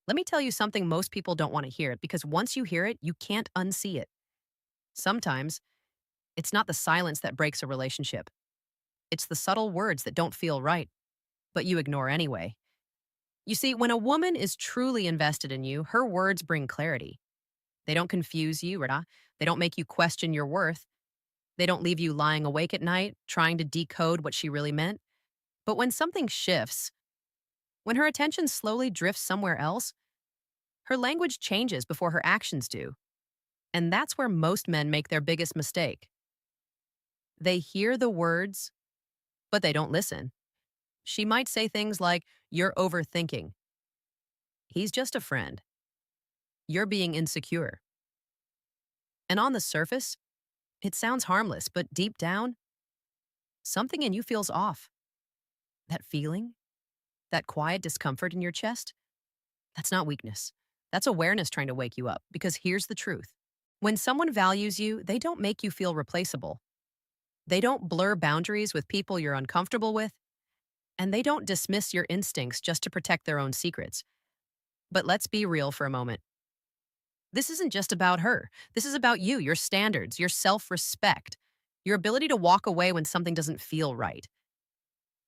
Let me tell you something most people don't want to hear because once you hear it, you can't unsee it. Sometimes it's not the silence that breaks a relationship, it's the subtle words that don't feel right, but you ignore anyway. You see, when a woman is truly invested in you, her words bring clarity. They don't confuse you, Rita. They don't make you question your worth. They don't leave you lying awake at night trying to decode what she really meant. But when something shifts, when her attention slowly drifts somewhere else, her language changes before her actions do. And that's where most men make their biggest mistake. They hear the words, but they don't listen. She might say things like, "You're overthinking." "He's just a friend." "You're being insecure." And on the surface, it sounds harmless, but deep down, something in you feels off. That feeling, that quiet discomfort in your chest, that's not weakness. That's awareness trying to wake you up. Because here's the truth: when someone values you, they don't make you feel replaceable. They don't blur boundaries with people you're uncomfortable with, and they don't dismiss your instincts just to protect their own secrets. But let's be real for a moment. This isn't just about her. This is about you, your standards, your self respect, your ability to walk away when something doesn't feel right.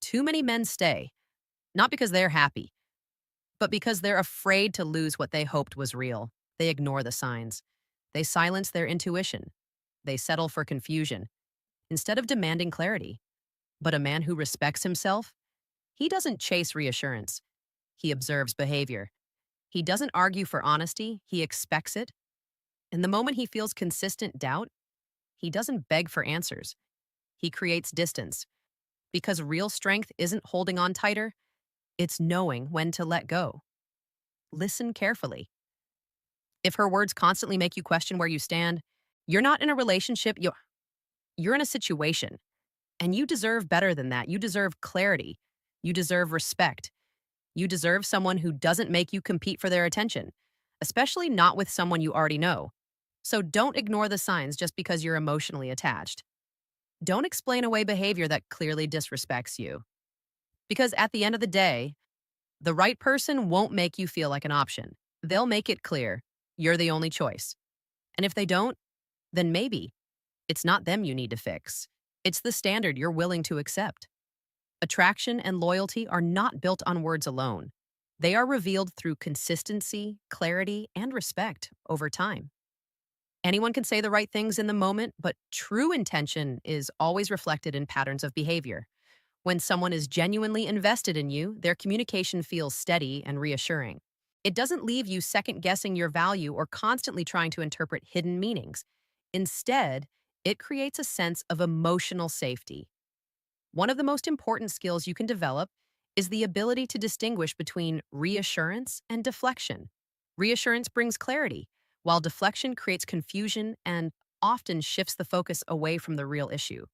Too many men stay, not because they're happy, but because they're afraid to lose what they hoped was real. They ignore the signs. They silence their intuition. They settle for confusion instead of demanding clarity. But a man who respects himself, he doesn't chase reassurance. He observes behavior. He doesn't argue for honesty, he expects it. And the moment he feels consistent doubt, he doesn't beg for answers. He creates distance. Because real strength isn't holding on tighter, it's knowing when to let go. Listen carefully. If her words constantly make you question where you stand, you're not in a relationship, you're in a situation. And you deserve better than that. You deserve clarity. You deserve respect. You deserve someone who doesn't make you compete for their attention, especially not with someone you already know. So don't ignore the signs just because you're emotionally attached. Don't explain away behavior that clearly disrespects you. Because at the end of the day, the right person won't make you feel like an option. They'll make it clear you're the only choice. And if they don't, then maybe it's not them you need to fix. It's the standard you're willing to accept. Attraction and loyalty are not built on words alone. They are revealed through consistency, clarity, and respect over time. Anyone can say the right things in the moment, but true intention is always reflected in patterns of behavior. When someone is genuinely invested in you, their communication feels steady and reassuring. It doesn't leave you second guessing your value or constantly trying to interpret hidden meanings. Instead, it creates a sense of emotional safety. One of the most important skills you can develop is the ability to distinguish between reassurance and deflection. Reassurance brings clarity, while deflection creates confusion and often shifts the focus away from the real issue.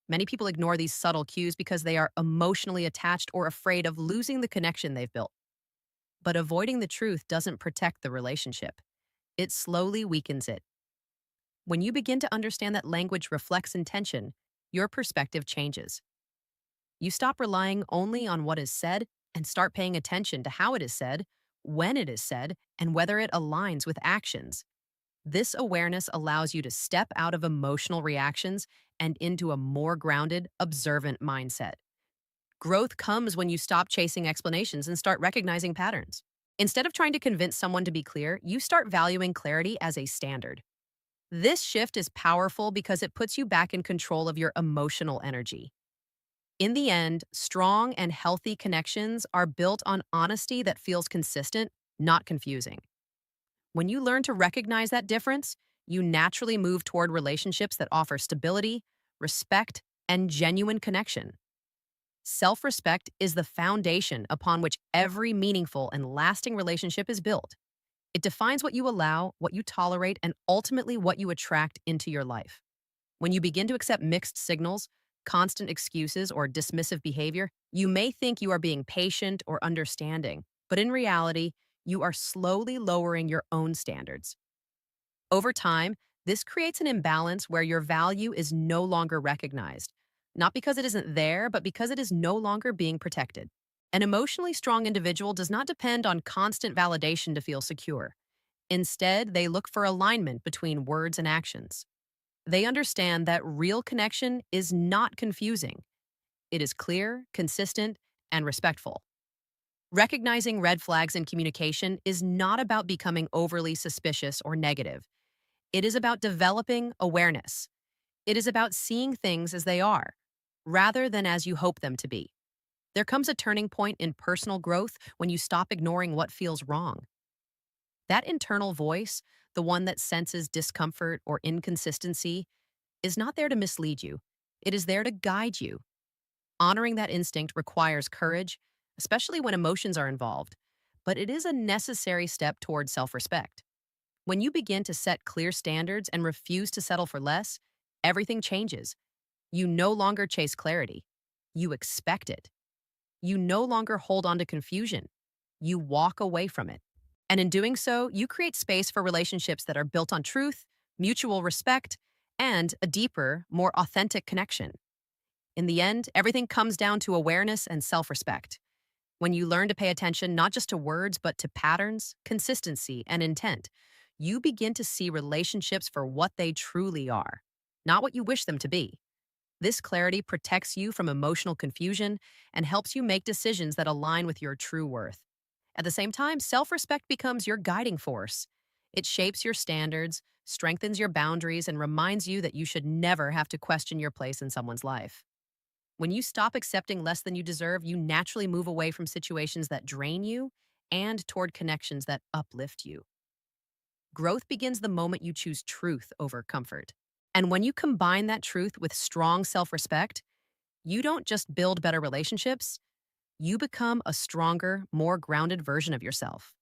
Many people ignore these subtle cues because they are emotionally attached or afraid of losing the connection they've built. But avoiding the truth doesn't protect the relationship, it slowly weakens it. When you begin to understand that language reflects intention, your perspective changes. You stop relying only on what is said and start paying attention to how it is said, when it is said, and whether it aligns with actions. This awareness allows you to step out of emotional reactions and into a more grounded, observant mindset. Growth comes when you stop chasing explanations and start recognizing patterns. Instead of trying to convince someone to be clear, you start valuing clarity as a standard. This shift is powerful because it puts you back in control of your emotional energy. In the end, strong and healthy connections are built on honesty that feels consistent, not confusing. When you learn to recognize that difference, you naturally move toward relationships that offer stability, respect, and genuine connection. Self respect is the foundation upon which every meaningful and lasting relationship is built. It defines what you allow, what you tolerate, and ultimately what you attract into your life. When you begin to accept mixed signals, constant excuses, or dismissive behavior, you may think you are being patient or understanding, but in reality, you are slowly lowering your own standards. Over time, this creates an imbalance where your value is no longer recognized, not because it isn't there, but because it is no longer being protected. An emotionally strong individual does not depend on constant validation to feel secure. Instead, they look for alignment between words and actions. They understand that real connection is not confusing. It is clear, consistent, and respectful. Recognizing red flags in communication is not about becoming overly suspicious or negative. It is about developing awareness. It is about seeing things as they are, rather than as you hope them to be. There comes a turning point in personal growth when you stop ignoring what feels wrong. That internal voice, the one that senses discomfort or inconsistency, is not there to mislead you. It is there to guide you. Honoring that instinct requires courage, especially when emotions are involved, but it is a necessary step toward self respect. When you begin to set clear standards and refuse to settle for less, everything changes. You no longer chase clarity, you expect it. You no longer hold on to confusion, you walk away from it. And in doing so, you create space for relationships that are built on truth, mutual respect, and a deeper, more authentic connection. In the end, everything comes down to awareness and self respect. When you learn to pay attention not just to words, but to patterns, consistency, and intent, you begin to see relationships for what they truly are, not what you wish them to be. This clarity protects you from emotional confusion and helps you make decisions that align with your true worth. At the same time, self respect becomes your guiding force. It shapes your standards, strengthens your boundaries, and reminds you that you should never have to question your place in someone's life. When you stop accepting less than you deserve, you naturally move away from situations that drain you and toward connections that uplift you. Growth begins the moment you choose truth over comfort. And when you combine that truth with strong self respect, you don't just build better relationships, you become a stronger, more grounded version of yourself.